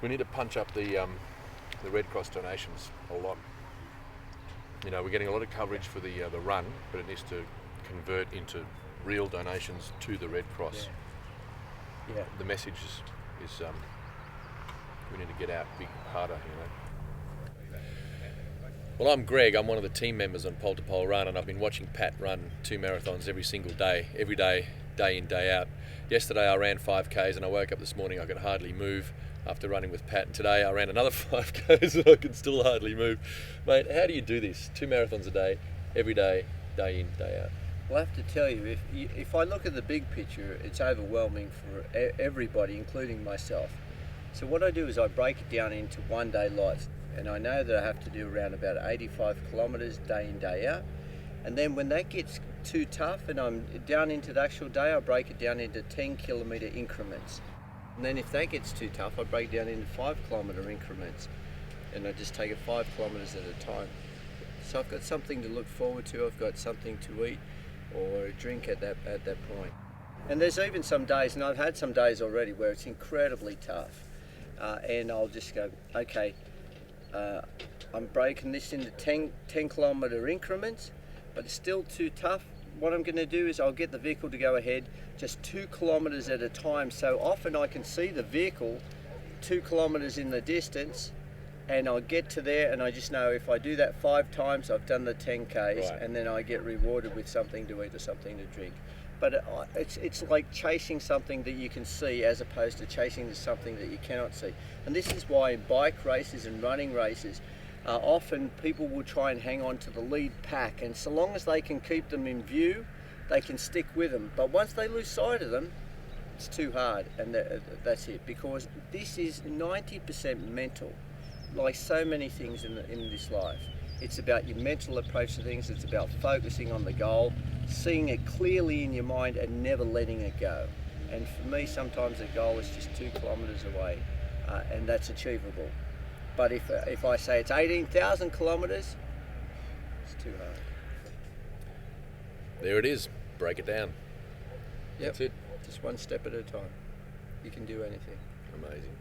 We need to punch up the Red Cross donations a lot. You know, we're getting a lot of coverage for the run, but it needs to convert into real donations to the Red Cross. Yeah. The message is we need to get out big harder, you know. Well, I'm Greg. I'm one of the team members on Pole to Pole Run, and I've been watching Pat run 2 marathons every single day, day in, day out. Yesterday I ran 5Ks and I woke up this morning I could hardly move after running with Pat, and today I ran another 5Ks and I can still hardly move. Mate, how do you do this? 2 marathons a day, every day in, day out? Well, I have to tell you, if I look at the big picture, it's overwhelming for everybody, including myself. So what I do is I break it down into 1 day lots, and I know that I have to do around about 85 kilometres day in, day out. And then when that gets too tough and I'm down into the actual day, I break it down into 10 kilometre increments. And then if that gets too tough, I break it down into 5 kilometre increments, and I just take it 5 kilometres at a time. So I've got something to look forward to, I've got something to eat or a drink at that point. And there's even some days, and I've had some days already, where it's incredibly tough. And I'll just go, okay, I'm breaking this into 10 kilometre increments, but it's still too tough. What I'm going to do is I'll get the vehicle to go ahead just 2 kilometres at a time. So often I can see the vehicle 2 kilometres in the distance, and I'll get to there and I just know if I do that 5 times, I've done the 10Ks, right. And then I get rewarded with something to eat or something to drink. But it's like chasing something that you can see as opposed to chasing something that you cannot see. And this is why in bike races and running races, often people will try and hang on to the lead pack, and so long as they can keep them in view, they can stick with them. But once they lose sight of them, it's too hard, and that's it. Because this is 90% mental, like so many things in this life. It's about your mental approach to things. It's about focusing on the goal, seeing it clearly in your mind and never letting it go. And for me, sometimes the goal is just 2 kilometres away, and that's achievable. But if I say it's 18,000 kilometres, it's too hard. There it is. Break it down. Yep. That's it. Just 1 step at a time. You can do anything. Amazing.